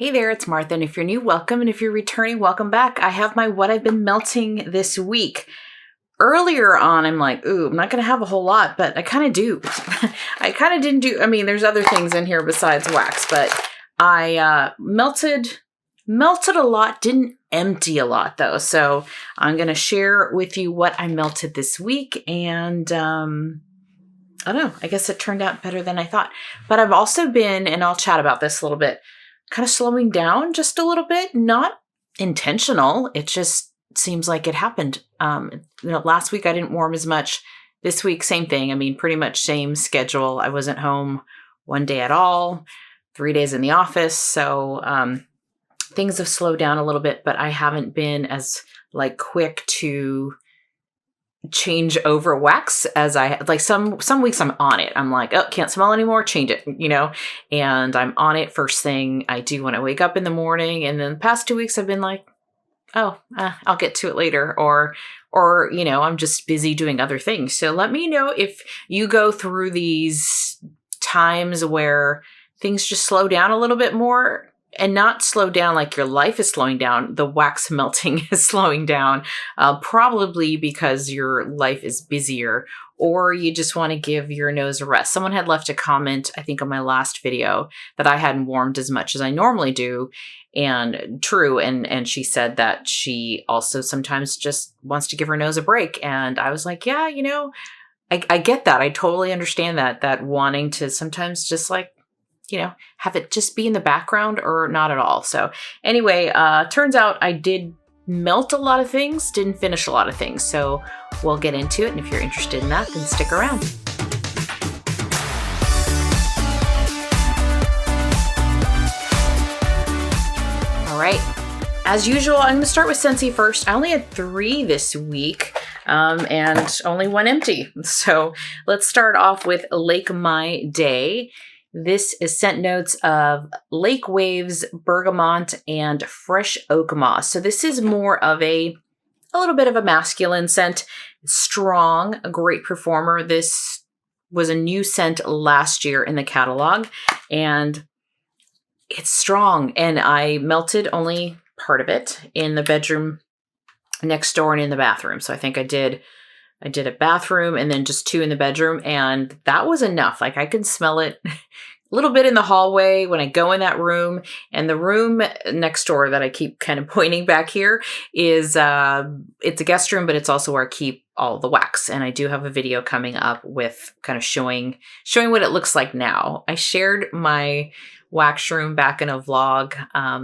Hey there, it's Martha, and if you're new, welcome, and if you're returning, welcome back. I have my what I've been melting this week. Earlier on, I'm like, ooh, I'm not going to have a whole lot, but I kind of do. I kind of didn't do, there's other things in here besides wax, but I melted a lot, didn't empty a lot though. So I'm going to share with you what I melted this week, and I don't know, I guess it turned out better than I thought. But I've also been, and I'll chat about this a little bit, kind of slowing down just a little bit, not intentional. It just seems like it happened. Last week I didn't warm as much. This week, same thing. Pretty much same schedule. I wasn't home one day at all, 3 days in the office. So things have slowed down a little bit, but I haven't been as quick to change over wax as I some weeks I'm on it. I'm like, oh, can't smell anymore, change it, and I'm on it first thing I do when I wake up in the morning. And then the past 2 weeks I've been like, oh, I'll get to it later, or I'm just busy doing other things. So let me know if you go through these times where things just slow down a little bit more. And not slow down like your life is slowing down. The wax melting is slowing down, probably because your life is busier, or you just want to give your nose a rest. Someone had left a comment, I think on my last video, that I hadn't warmed as much as I normally do. And true. And she said that she also sometimes just wants to give her nose a break. And I was like, yeah, I get that. I totally understand that wanting to sometimes just have it just be in the background or not at all. So anyway, turns out I did melt a lot of things, didn't finish a lot of things. So we'll get into it. And if you're interested in that, then stick around. All right. As usual, I'm going to start with Scentsy first. I only had 3 this week. And only 1 empty. So let's start off with Lake My Day. This is scent notes of lake waves, bergamot, and fresh oak moss. So this is more of a little bit of a masculine scent. Strong, a great performer. This was a new scent last year in the catalog, and it's strong. And I melted only part of it in the bedroom next door and in the bathroom. So I think I did a bathroom and then just 2 in the bedroom, and that was enough. I can smell it a little bit in the hallway when I go in that room. And the room next door that I keep kind of pointing back here is, it's a guest room, but it's also where I keep all the wax. And I do have a video coming up with kind of showing what it looks like now. I shared my wax room back in a vlog.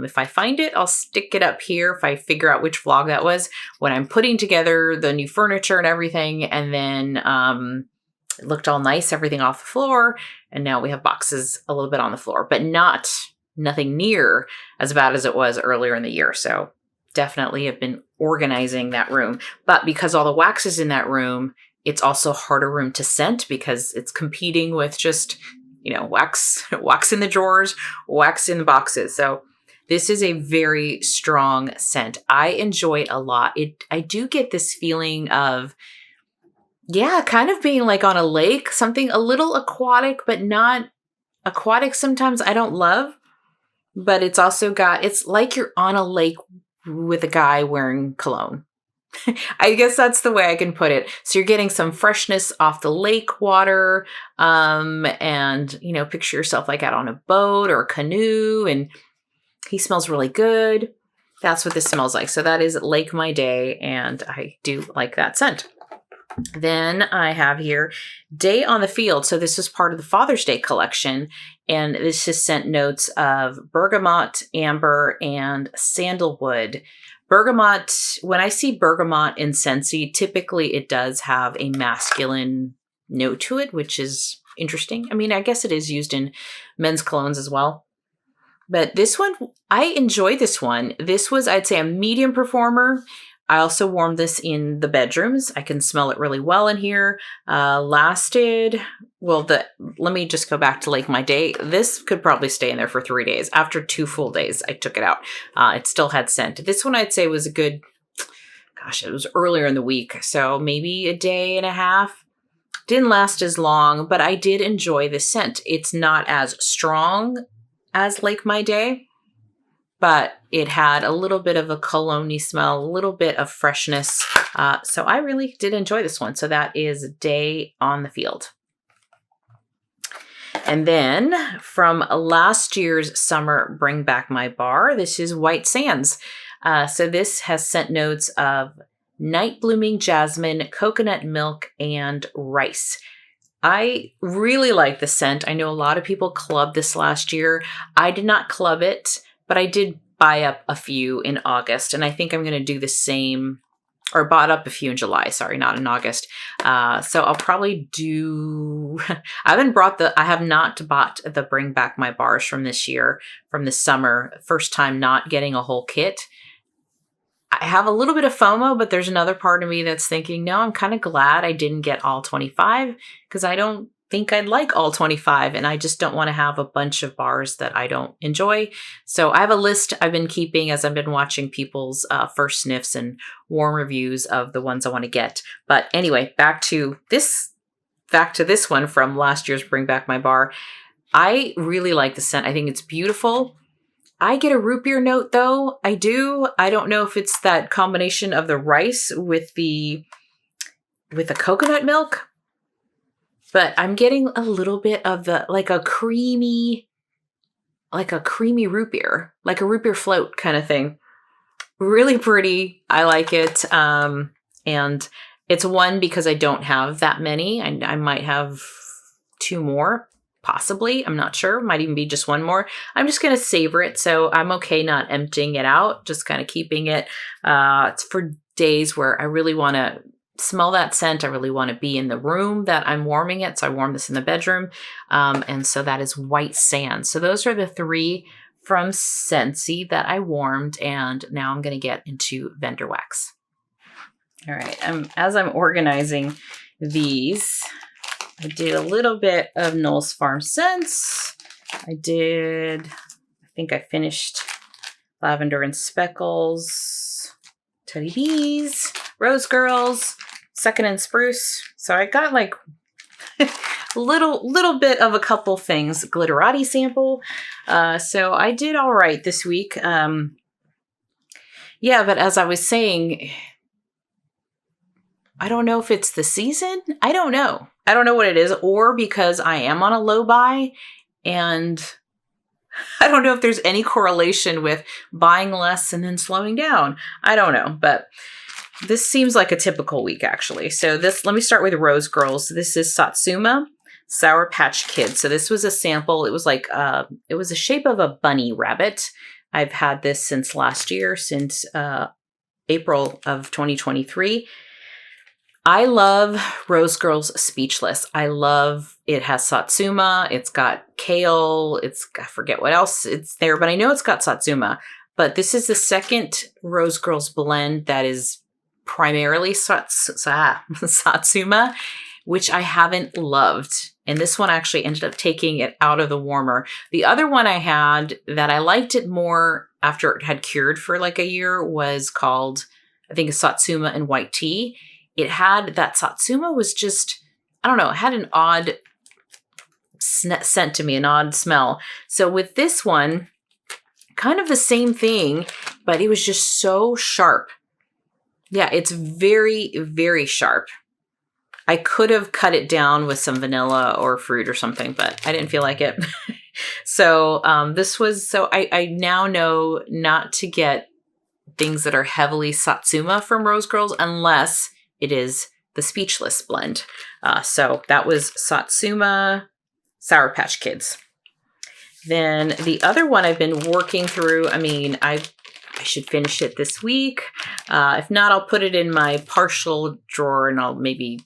If I find it, I'll stick it up here if I figure out which vlog that was, when I'm putting together the new furniture and everything. And then it looked all nice, everything off the floor. And now we have boxes a little bit on the floor, but nothing near as bad as it was earlier in the year. So definitely have been organizing that room. But because all the wax is in that room, it's also harder room to scent because it's competing with just wax in the drawers, wax in the boxes. So this is a very strong scent. I enjoy it a lot. I do get this feeling of, kind of being like on a lake, something a little aquatic, but not aquatic. Sometimes I don't love, but it's also it's like you're on a lake with a guy wearing cologne. I guess that's the way I can put it. So you're getting some freshness off the lake water, and picture yourself out on a boat or a canoe, and he smells really good. That's what this smells like. So that is Lake My Day, and I do like that scent. Then I have here Day on the Field. So this is part of the Father's Day collection, and this is scent notes of bergamot, amber, and sandalwood. Bergamot, when I see bergamot in Scentsy, typically it does have a masculine note to it, which is interesting. I guess it is used in men's colognes as well. But this one, I enjoy this one. This was, I'd say, a medium performer. I also warmed this in the bedrooms. I can smell it really well in here. Let me just go back to Lake My Day. This could probably stay in there for 3 days. After 2 full days, I took it out. It still had scent. This one I'd say was a good, it was earlier in the week. So maybe a day and a half. Didn't last as long, but I did enjoy the scent. It's not as strong as Lake My Day. but it had a little bit of a cologne-y smell, a little bit of freshness. So I really did enjoy this one. So that is Day on the Field. And then from last year's summer Bring Back My Bar, this is White Sands. So this has scent notes of night blooming jasmine, coconut milk, and rice. I really like the scent. I know a lot of people clubbed this last year. I did not club it, but I did buy up a few in August, and I think I'm going to do the same, or bought up a few in July, sorry, not in August. So I'll probably do, I have not bought the Bring Back My Bars from this year, from this summer. First time not getting a whole kit. I have a little bit of FOMO, but there's another part of me that's thinking, no, I'm kind of glad I didn't get all 25 because I don't think I'd like all 25 and I just don't want to have a bunch of bars that I don't enjoy. So I have a list I've been keeping as I've been watching people's first sniffs and warm reviews of the ones I want to get. But anyway, back to this one from last year's Bring Back My Bar. I really like the scent. I think it's beautiful. I get a root beer note though. I do. I don't know if it's that combination of the rice with the coconut milk, but I'm getting a little bit of the, like a creamy root beer, like a root beer float kind of thing. Really pretty. I like it. And it's one because I don't have that many. I might have 2 more. Possibly. I'm not sure. Might even be just 1 more. I'm just going to savor it. So I'm okay not emptying it out, just kind of keeping it. It's for days where I really want to smell that scent. I really want to be in the room that I'm warming it. So I warm this in the bedroom. And so that is White Sands. So those are the 3 from Scentsy that I warmed. And now I'm going to get into Vendor Wax. All right. As I'm organizing these, I did a little bit of Knowles Farm Scents. I think I finished Lavender and Speckles, Teddy Bees, Rose Girls, Second and Spruce. So I got like little bit of a couple things. Glitterati sample. So I did all right this week. Yeah, but as I was saying, I don't know if it's the season. I don't know what it is, or because I am on a low buy, and I don't know if there's any correlation with buying less and then slowing down. I don't know, but this seems like a typical week actually. So let me start with Rose Girls. This is Satsuma Sour Patch Kids. So this was a sample. It was like, it was the shape of a bunny rabbit. I've had this since last year, since April of 2023. I love Rose Girls Speechless. I love, it has Satsuma, it's got kale, I forget what else it's there, but I know it's got Satsuma. But this is the second Rose Girls blend that is primarily Satsuma, which I haven't loved. And this one actually ended up taking it out of the warmer. The other one I had that I liked it more after it had cured for like a year was called, I think, Satsuma and White Tea. It had that Satsuma was just, I don't know, it had an odd scent to me, an odd smell. So with this one, kind of the same thing, but it was just so sharp. Yeah, it's very, very sharp. I could have cut it down with some vanilla or fruit or something, but I didn't feel like it. So I now know not to get things that are heavily Satsuma from Rose Girls unless it is the Speechless blend. So that was Satsuma Sour Patch Kids. Then the other one I've been working through, I should finish it this week. If not, I'll put it in my partial drawer and I'll maybe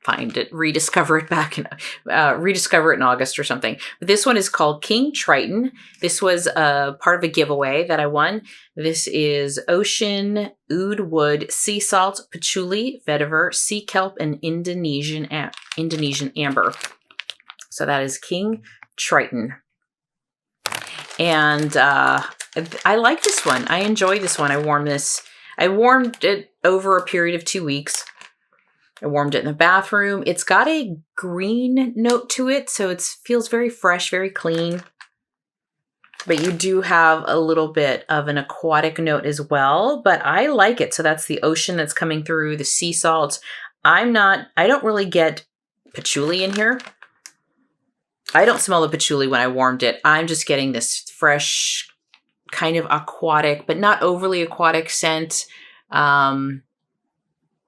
find it, rediscover it in August or something. But this one is called King Triton. This was part of a giveaway that I won. This is ocean, oud wood, sea salt, patchouli, vetiver, sea kelp, and Indonesian amber. So that is King Triton. And I like this one. I enjoy this one. I warmed it over a period of 2 weeks. I warmed it in the bathroom. It's got a green note to it, so it feels very fresh, very clean. but you do have a little bit of an aquatic note as well, but I like it. So that's the ocean that's coming through, the sea salts. I don't really get patchouli in here. I don't smell the patchouli when I warmed it. I'm just getting this fresh, kind of aquatic, but not overly aquatic scent.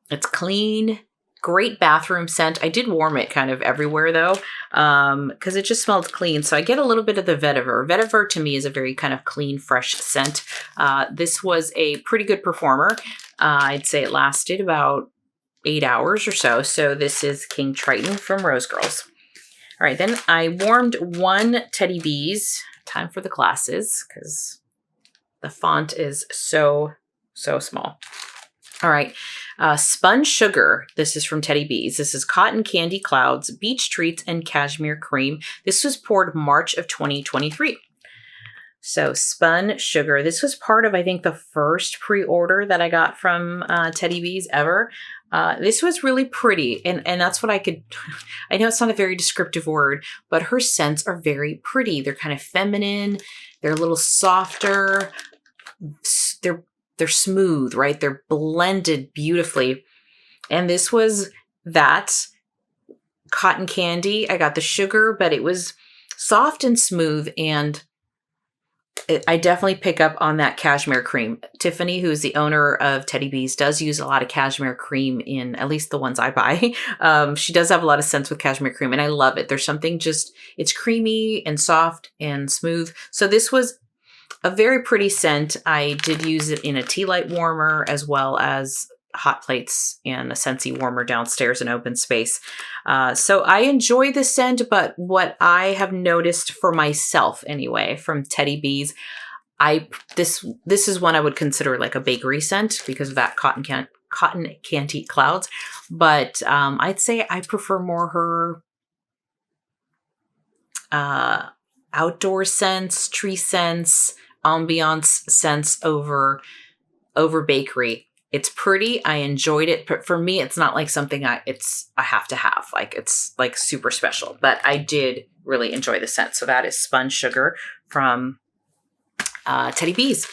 It's clean, great bathroom scent. I did warm it kind of everywhere though, because it just smelled clean. So I get a little bit of the vetiver. Vetiver to me is a very kind of clean, fresh scent. This was a pretty good performer. I'd say it lasted about 8 hours or so. So this is King Triton from Rose Girls. All right, then I warmed one Teddy Bees. Time for the glasses because the font is so small. All right, Spun Sugar. This is from Teddy Bees. This is Cotton Candy Clouds, Beach Treats, and Cashmere Cream. This was poured March of 2023. So Spun Sugar. This was part of, I think, the first pre-order that I got from Teddy Bees ever. This was really pretty, and that's what I could, I know it's not a very descriptive word, but her scents are very pretty. They're kind of feminine. They're a little softer. They're smooth, right? They're blended beautifully. And this was that cotton candy. I got the sugar, but it was soft and smooth, and I definitely pick up on that cashmere cream. Tiffany, who is the owner of Teddy Bees, does use a lot of cashmere cream in at least the ones I buy. She does have a lot of scents with cashmere cream, and I love it. There's something it's creamy and soft and smooth. So this was a very pretty scent. I did use it in a tea light warmer as well as hot plates and a Scentsy warmer downstairs in open space. So I enjoy the scent, but what I have noticed for myself anyway from Teddy Bees, this is one I would consider like a bakery scent because of that cotton candy clouds. But I'd say I prefer more her outdoor scents, tree scents, ambiance scents over bakery. It's pretty. I enjoyed it, but for me, it's not like something I have to have. Like it's like super special, but I did really enjoy the scent. So that is Spun Sugar from Teddy Bees.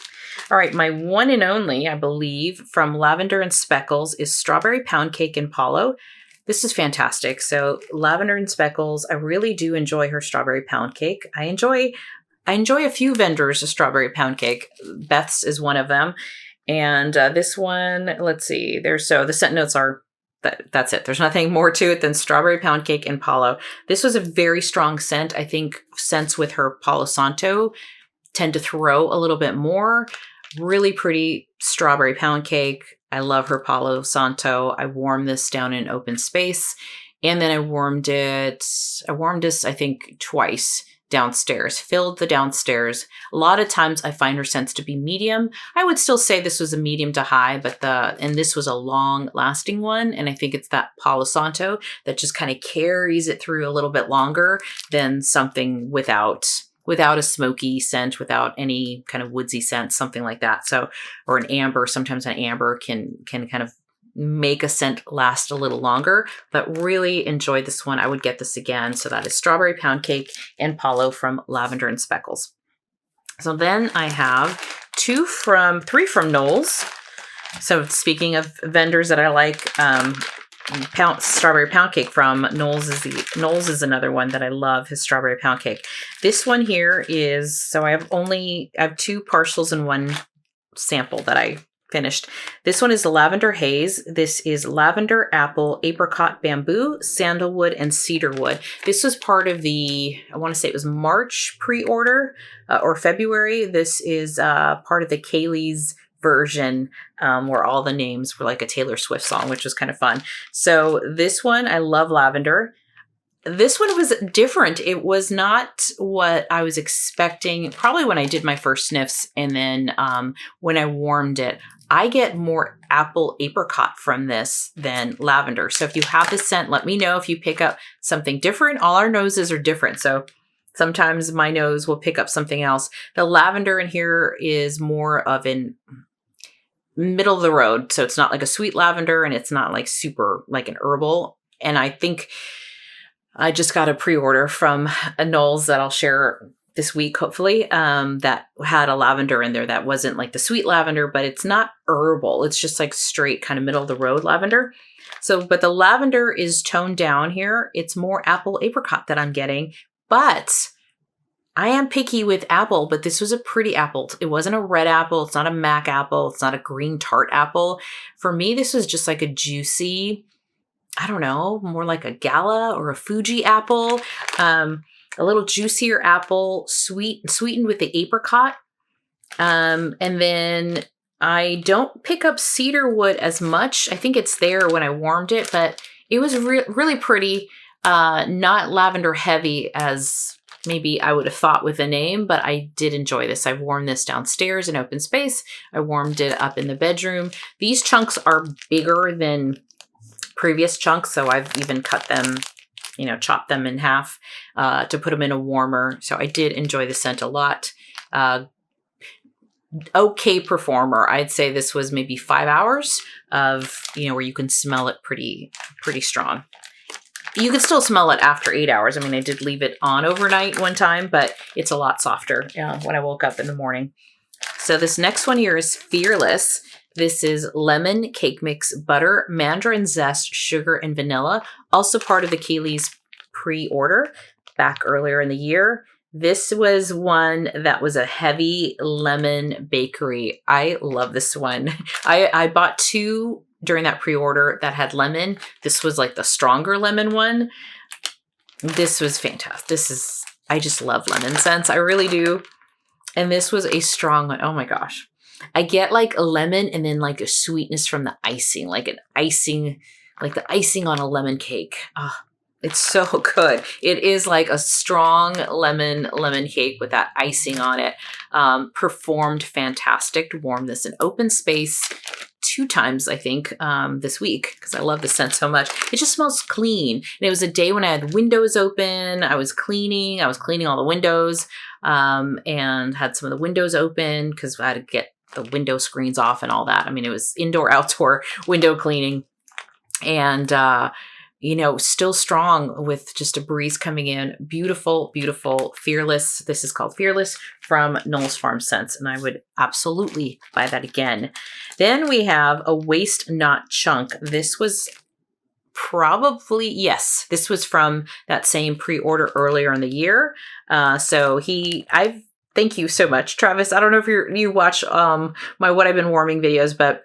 All right, my one and only, I believe, from Lavender and Speckles is Strawberry Pound Cake in Palo. This is fantastic. So Lavender and Speckles, I really do enjoy her Strawberry Pound Cake. I enjoy a few vendors of Strawberry Pound Cake. Beth's is one of them. And this one, let's see, the scent notes are, that's it. There's nothing more to it than Strawberry Pound Cake and Palo. This was a very strong scent. I think scents with her Palo Santo tend to throw a little bit more. Really pretty Strawberry Pound Cake. I love her Palo Santo. I warmed this down in open space. And then I warmed this, I think, twice. Downstairs, filled the downstairs. A lot of times I find her scents to be medium. I would still say this was a medium to high, and this was a long lasting one. And I think it's that Palo Santo that just kind of carries it through a little bit longer than something without a smoky scent, without any kind of woodsy scent, something like that. So, or an amber, sometimes an amber can kind of make a scent last a little longer, but really enjoyed this one. I would get this again. So that is Strawberry Pound Cake and Palo from Lavender and Speckles. So then I have three from Knowles. So speaking of vendors that I like, Strawberry Pound Cake from Knowles is another one that I love, his Strawberry Pound Cake. This one here is, so I have two partials and one sample that I finished. This one is the Lavender Haze. This is lavender, apple, apricot, bamboo, sandalwood, and cedarwood. This was part of the, I want to say it was March pre-order or February. This is part of the Kaylee's version where all the names were like a Taylor Swift song, which was kind of fun. So this one, I love lavender. This one was different. It was not what I was expecting, probably when I did my first sniffs, and then when I warmed it. I get more apple apricot from this than lavender. So if you have this scent, let me know if you pick up something different. All our noses are different. So sometimes my nose will pick up something else. The lavender in here is more of an middle of the road. So it's not like a sweet lavender, and it's not like super like an herbal. And I think I just got a pre-order from a Knowles that I'll share this week, hopefully, that had a lavender in there that wasn't like the sweet lavender, but it's not herbal. It's just like straight kind of middle of the road lavender. So, but the lavender is toned down here. It's more apple apricot that I'm getting, but I am picky with apple, but this was a pretty apple. It wasn't a red apple. It's not a Mac apple. It's not a green tart apple. For me, this was just like a juicy, I don't know, more like a Gala or a Fuji apple. A little juicier apple, sweetened with the apricot. And then I don't pick up cedar wood as much. I think it's there when I warmed it, but it was really pretty. Not lavender heavy as maybe I would have thought with the name, but I did enjoy this. I've warmed this downstairs in open space. I warmed it up in the bedroom. These chunks are bigger than previous chunks, so I've even cut them, you know, chopped them in half to put them in a warmer. So I did enjoy the scent a lot. Okay performer. I'd say this was maybe 5 hours of, you know, where you can smell it pretty strong. You can still smell it after 8 hours. I mean, I did leave it on overnight one time, but it's a lot softer when I woke up in the morning. So this next one here is Fearless. This is lemon, cake mix, butter, mandarin zest, sugar, and vanilla. Also part of the Keeley's pre-order back earlier in the year. This was one that was a heavy lemon bakery. I love this one. I bought 2 during that pre-order that had lemon. This was like the stronger lemon one. This was fantastic. I just love lemon scents. I really do. And this was a strong one. Oh my gosh. I get like a lemon and then like a sweetness from the icing, like an icing, like the icing on a lemon cake. Oh, it's so good. It is like a strong lemon cake with that icing on it. Performed fantastic. Warmed this in open space 2 times, I think, this week, because I love the scent so much. It just smells clean. And it was a day when I had windows open. I was cleaning all the windows, and had some of the windows open because I had to get the window screens off and all that. I mean, it was indoor, outdoor window cleaning, and, you know, still strong with just a breeze coming in. Beautiful, beautiful. Fearless. This is called Fearless from Knowles Farm Scents, and I would absolutely buy that again. Then we have a Waste Not Chunk. This was probably, yes, this was from that same pre-order earlier in the year. Thank you so much, Travis. I don't know if you watch my What I've Been Warming videos, but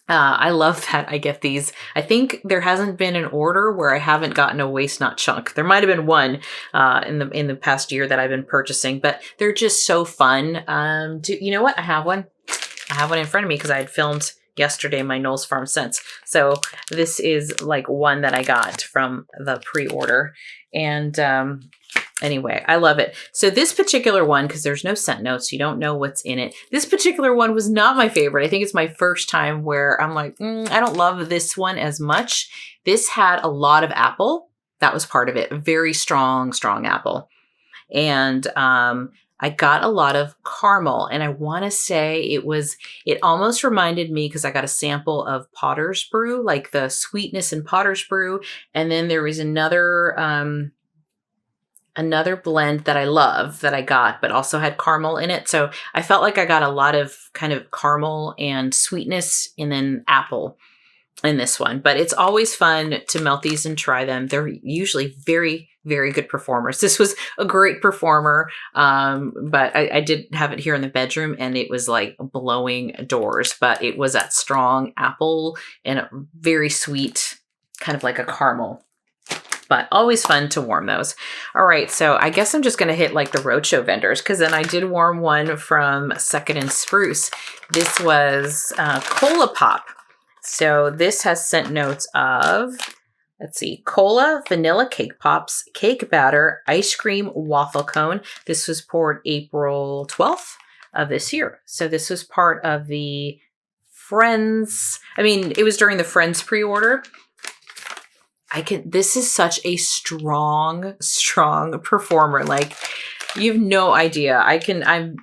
I love that I get these. I think there hasn't been an order where I haven't gotten a Waste Not Chunk. There might have been one in the past year that I've been purchasing, but they're just so fun. You know what? I have one. I have one in front of me because I had filmed yesterday my Knowles Farm Scents. So this is like one that I got from the pre-order. And anyway, I love it. So this particular one, because there's no scent notes, you don't know what's in it. This particular one was not my favorite. I think it's my first time where I'm like, I don't love this one as much. This had a lot of apple. That was part of it. Very strong apple. And I got a lot of caramel, and I want to say it almost reminded me, because I got a sample of Potter's Brew, like the sweetness in Potter's Brew. And then there was another blend that I love that I got, but also had caramel in it. So I felt like I got a lot of kind of caramel and sweetness and then apple in this one. But it's always fun to melt these and try them. They're usually very, very good performers. This was a great performer, but I did have it here in the bedroom, and it was like blowing doors. But it was that strong apple and a very sweet, kind of like a caramel. But always fun to warm those. All right, so I guess I'm just going to hit like the roadshow vendors, because then I did warm one from Second and Spruce. This was Cola Pop. So this has scent notes of, let's see, cola, vanilla cake pops, cake batter, ice cream, waffle cone. This was poured April 12th of this year. So this was part of the Friends. I mean, it was during the Friends pre-order. This is such a strong performer. Like, you have no idea.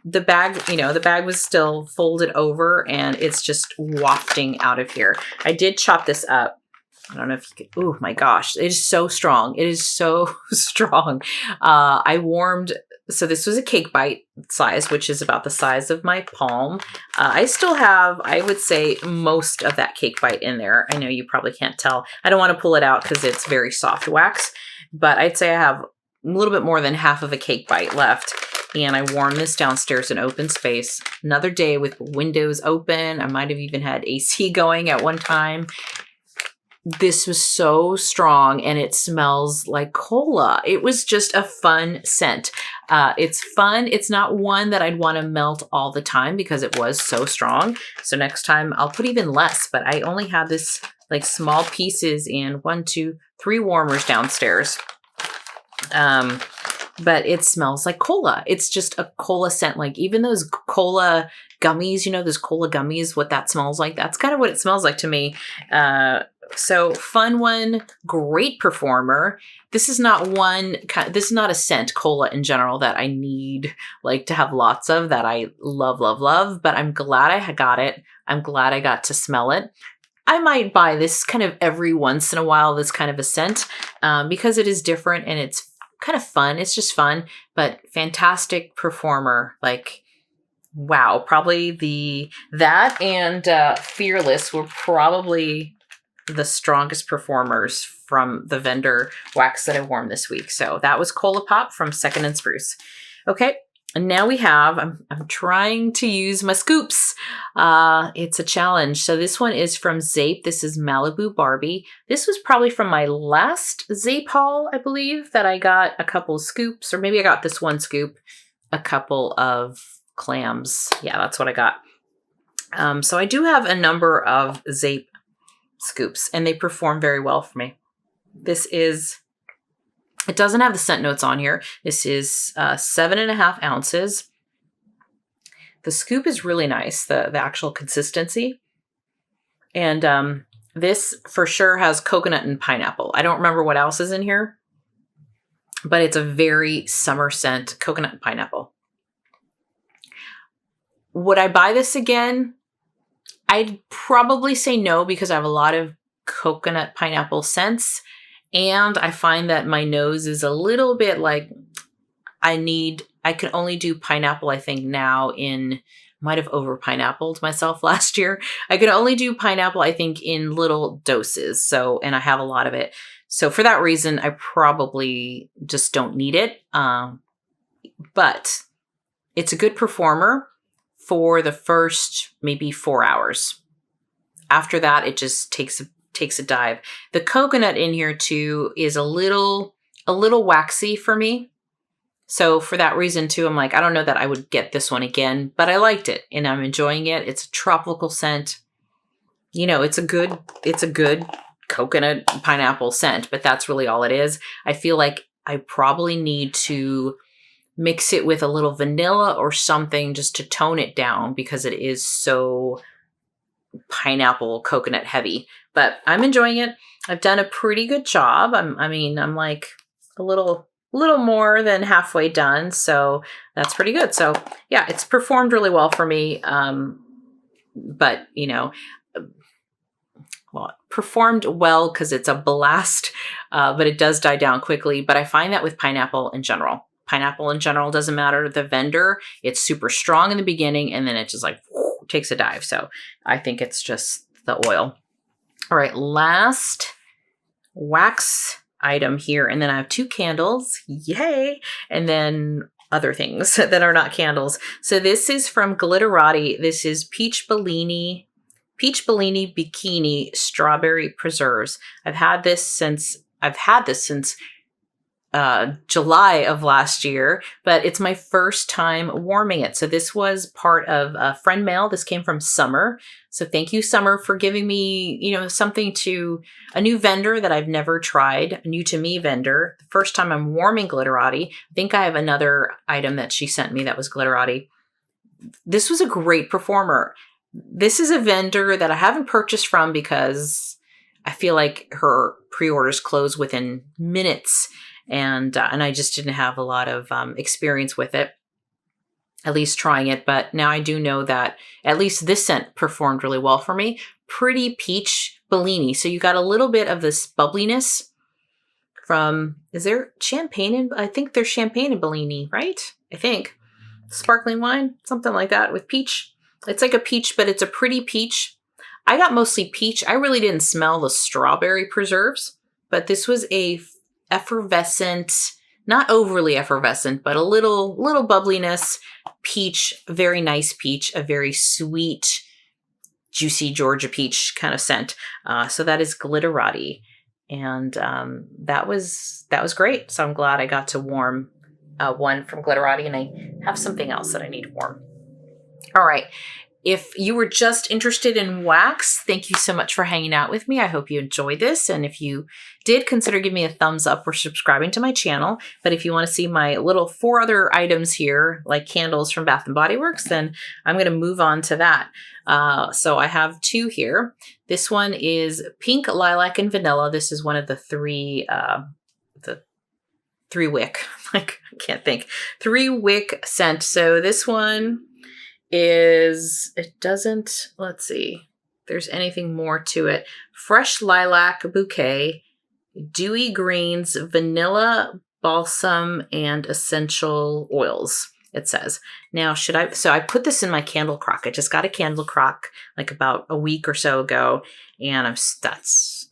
The bag was still folded over, and it's just wafting out of here. I did chop this up. I don't know if you could, oh my gosh, it is so strong. It is so strong. I warmed So this was a cake bite size, which is about the size of my palm. I still have, I would say, most of that cake bite in there. I know you probably can't tell. I don't want to pull it out because it's very soft wax, but I'd say I have a little bit more than half of a cake bite left. And I warmed this downstairs in open space. Another day with windows open. I might have even had AC going at one time. This was so strong and it smells like cola. It was just a fun scent. It's fun. It's not one that I'd want to melt all the time because it was so strong. So next time I'll put even less, but I only had this like small pieces in 1, 2, 3 warmers downstairs. But it smells like cola. It's just a cola scent. Like even those cola gummies, you know, those cola gummies, what that smells like. That's kind of what it smells like to me. So fun one, great performer. This is not this is not a scent, cola in general, that I need like to have lots of, that I love, love, love, but I'm glad I got it. I'm glad I got to smell it. I might buy this kind of every once in a while, this kind of a scent, because it is different and it's kind of fun. It's just fun, but fantastic performer. Like, wow, probably that and Fearless were probably the strongest performers from the vendor wax that I warmed this week. So that was Cola Pop from Second and Spruce. Okay, and now we have, I'm trying to use my scoops. It's a challenge. So this one is from Zeep. This is Malibu Barbie. This was probably from my last Zeep haul, I believe, that I got a couple of scoops, or maybe I got this one scoop, a couple of clams. Yeah, that's what I got. So I do have a number of Zeep scoops and they perform very well for me. It doesn't have the scent notes on here. This is 7.5 ounces. The scoop is really nice, the actual consistency. And this for sure has coconut and pineapple. I don't remember what else is in here, but it's a very summer scent, coconut and pineapple. Would I buy this again? I'd probably say no, because I have a lot of coconut pineapple scents. And I find that my nose is a little bit like I can only do pineapple, I think now might have over pineappled myself last year. I could only do pineapple, I think, in little doses. So, and I have a lot of it. So for that reason, I probably just don't need it. But it's a good performer for the first maybe 4 hours. After that, it just takes a dive. The coconut in here too is a little waxy for me. So for that reason too, I'm like, I don't know that I would get this one again, but I liked it and I'm enjoying it. It's a tropical scent. You know, it's a good coconut pineapple scent, but that's really all it is. I feel like I probably need to mix it with a little vanilla or something just to tone it down because it is so pineapple coconut heavy, but I'm enjoying it. I've done a pretty good job. I'm like a little more than halfway done. So that's pretty good. So yeah, it's performed really well for me. But you know, well, performed well because it's a blast, but it does die down quickly. But I find that with pineapple in general. Pineapple in general doesn't matter. The vendor, it's super strong in the beginning and then it just like takes a dive. So I think it's just the oil. All right, last wax item here. And then I have 2 candles. Yay. And then other things that are not candles. So this is from Glitterati. This is Peach Bellini Bikini Strawberry Preserves. I've had this since July of last year, but it's my first time warming it. So this was part of a friend mail. This came from Summer. So thank you, Summer, for giving me, you know, something to a new vendor that I've never tried, a new to me vendor. The first time I'm warming Glitterati. I think I have another item that she sent me that was Glitterati. This was a great performer. This is a vendor that I haven't purchased from because I feel like her pre-orders close within minutes. And I just didn't have a lot of experience with it, at least trying it. But now I do know that at least this scent performed really well for me. Pretty Peach Bellini. So you got a little bit of this bubbliness from, is there champagne in, I think there's champagne in Bellini, right? I think. Sparkling wine, something like that with peach. It's like a peach, but it's a pretty peach. I got mostly peach. I really didn't smell the strawberry preserves, but this was a effervescent, not overly effervescent, but a little bubbliness peach, very nice peach, a very sweet, juicy Georgia peach kind of scent. So that is Glitterati. And that was great. So I'm glad I got to warm one from Glitterati, and I have something else that I need to warm. All right. If you were just interested in wax, thank you so much for hanging out with me. I hope you enjoyed this. And if you did, consider giving me a thumbs up or subscribing to my channel. But if you want to see my little 4 other items here, like candles from Bath & Body Works, then I'm going to move on to that. So I have 2 here. This one is pink, lilac, and vanilla. This is one of the 3 wick. Like, I can't think. 3 wick scent. So this one is, it doesn't, let's see, if there's anything more to it. Fresh lilac bouquet, dewy greens, vanilla, balsam, and essential oils, it says. Now, so I put this in my candle crock. I just got a candle crock like about a week or so ago, and that's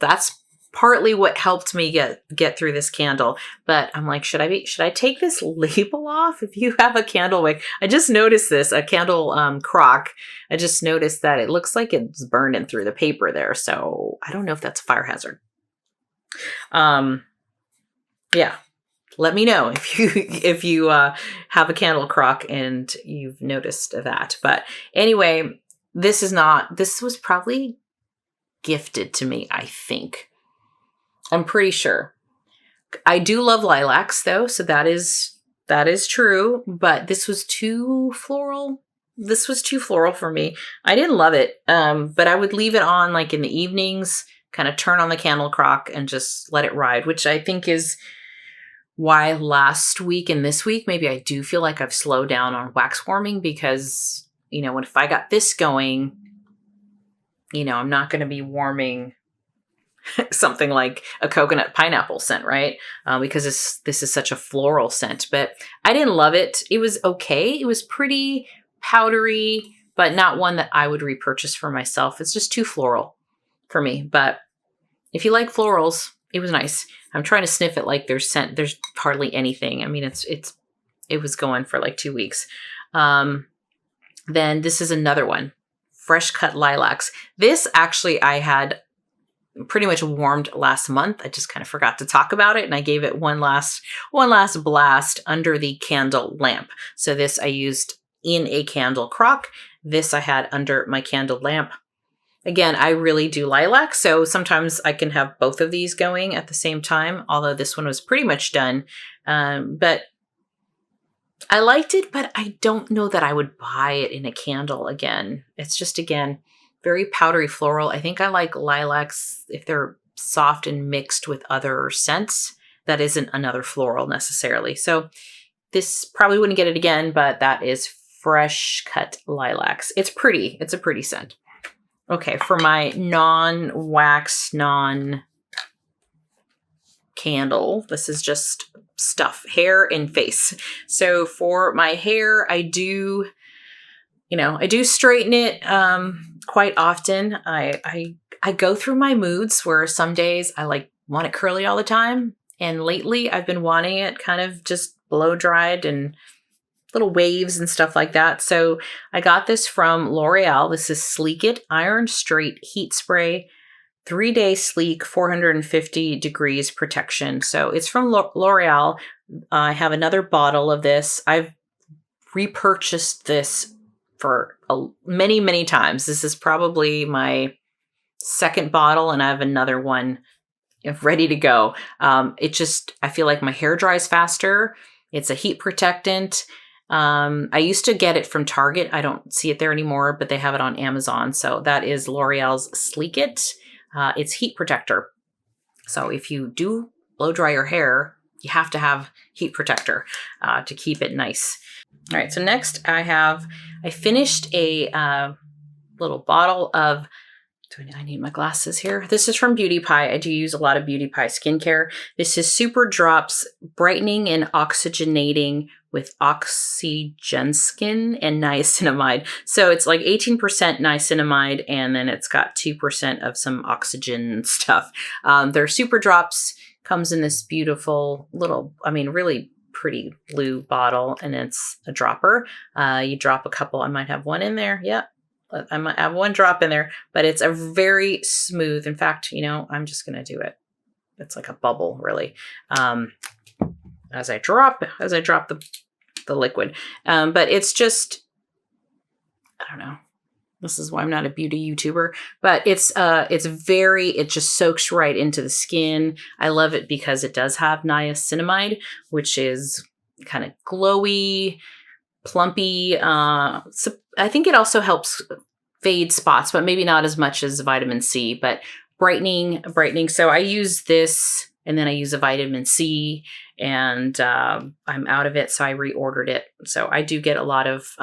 partly what helped me get through this candle. But I'm like, should I take this label off? If you have a candle wick, I just noticed this, a candle crock. I just noticed that it looks like it's burning through the paper there. So I don't know if that's a fire hazard. Yeah. Let me know if you have a candle crock and you've noticed that. But anyway, this was probably gifted to me, I think. I'm pretty sure. I do love lilacs though, so that is true, but this was too floral. This was too floral for me. I didn't love it, but I would leave it on like in the evenings, kind of turn on the candle crock and just let it ride, which I think is why last week and this week, maybe I do feel like I've slowed down on wax warming because, if I got this going, I'm not going to be warming something like a coconut pineapple scent, right? Because this is such a floral scent, but I didn't love it. It was okay. It was pretty powdery, but not one that I would repurchase for myself. It's just too floral for me. But if you like florals, it was nice. I'm trying to sniff it like there's hardly anything. I mean, it was going for like 2 weeks. Then this is another one, fresh cut lilacs. This actually I had pretty much warmed last month. I just kind of forgot to talk about it, and I gave it one last blast under the candle lamp. So this I used in a candle crock. This I had under my candle lamp. Again, I really do lilac, so sometimes I can have both of these going at the same time, although this one was pretty much done. But I liked it, but I don't know that I would buy it in a candle again. It's just, again, very powdery floral. I think I like lilacs if they're soft and mixed with other scents. That isn't another floral necessarily. So this probably wouldn't get it again, but that is fresh cut lilacs. It's pretty. It's a pretty scent. Okay, for my non-wax, non-candle, this is just stuff, hair and face. So for my hair, I do straighten it quite often. I go through my moods where some days I want it curly all the time. And lately I've been wanting it kind of just blow dried and little waves and stuff like that. So I got this from L'Oreal. This is Sleek It Iron Straight Heat Spray, 3-day sleek, 450 degrees protection. So it's from L'Oreal. I have another bottle of this. I've repurchased this for many, many times. This is probably my second bottle, and I have another one ready to go. I feel like my hair dries faster. It's a heat protectant. I used to get it from Target. I don't see it there anymore, but they have it on Amazon. So that is L'Oreal's Sleek It. It's heat protector. So if you do blow dry your hair, you have to have heat protector to keep it nice. All right. So next I finished a little bottle of, I need my glasses here. This is from Beauty Pie. I do use a lot of Beauty Pie skincare. This is Super Drops Brightening and Oxygenating with oxygenskin and niacinamide. So it's like 18% niacinamide, and then it's got 2% of some oxygen stuff. They're super drops, comes in this beautiful little, I mean, really pretty blue bottle, and it's a dropper. You drop a couple. I might have one in there. Yeah. I might have one drop in there, but it's a very smooth. In fact, you know, I'm just going to do it. It's like a bubble, really. As I drop the liquid. But it's just, I don't know. This is why I'm not a beauty YouTuber, but it just soaks right into the skin. I love it because it does have niacinamide, which is kind of glowy, plumpy. So I think it also helps fade spots, but maybe not as much as vitamin C, but brightening. So I use this, and then I use a vitamin C, and I'm out of it. So I reordered it. So I do get a lot of,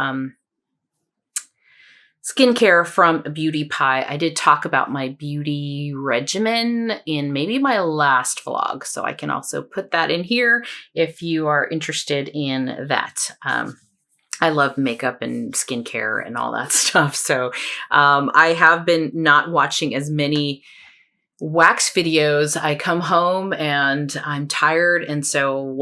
skincare from Beauty Pie. I did talk about my beauty regimen in maybe my last vlog, so I can also put that in here if you are interested in that. I love makeup and skincare and all that stuff. So I have been not watching as many wax videos. I come home and I'm tired. And so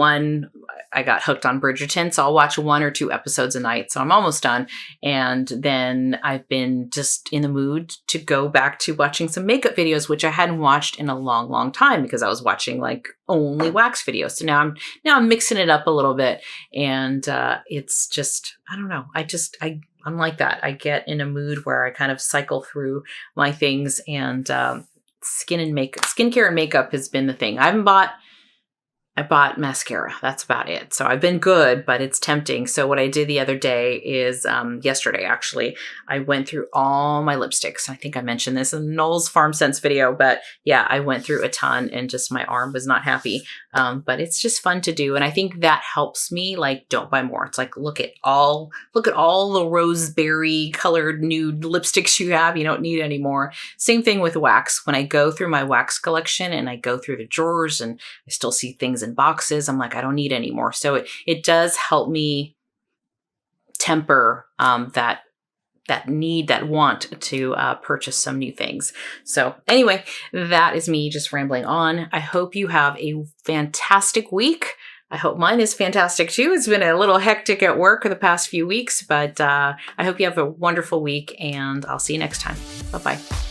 I got hooked on Bridgerton. So I'll watch 1 or 2 episodes a night. So I'm almost done. And then I've been just in the mood to go back to watching some makeup videos, which I hadn't watched in a long, long time because I was watching like only wax videos. So now I'm mixing it up a little bit. And it's just, I don't know. I'm like that. I get in a mood where I kind of cycle through my things, and skincare and makeup has been the thing. I bought mascara. That's about it. So I've been good, but it's tempting. So what I did the other day is, yesterday actually, I went through all my lipsticks. I think I mentioned this in Knowles Farm Scents video, but yeah, I went through a ton, and just my arm was not happy. But it's just fun to do. And I think that helps me, like, don't buy more. It's like, look at all the roseberry colored nude lipsticks you have. You don't need any more. Same thing with wax. When I go through my wax collection and I go through the drawers and I still see things in boxes, I'm like, I don't need any more. So it does help me temper that want to purchase some new things. So anyway, that is me just rambling on. I hope you have a fantastic week. I hope mine is fantastic too. It's been a little hectic at work the past few weeks, but I hope you have a wonderful week, and I'll see you next time. Bye-bye.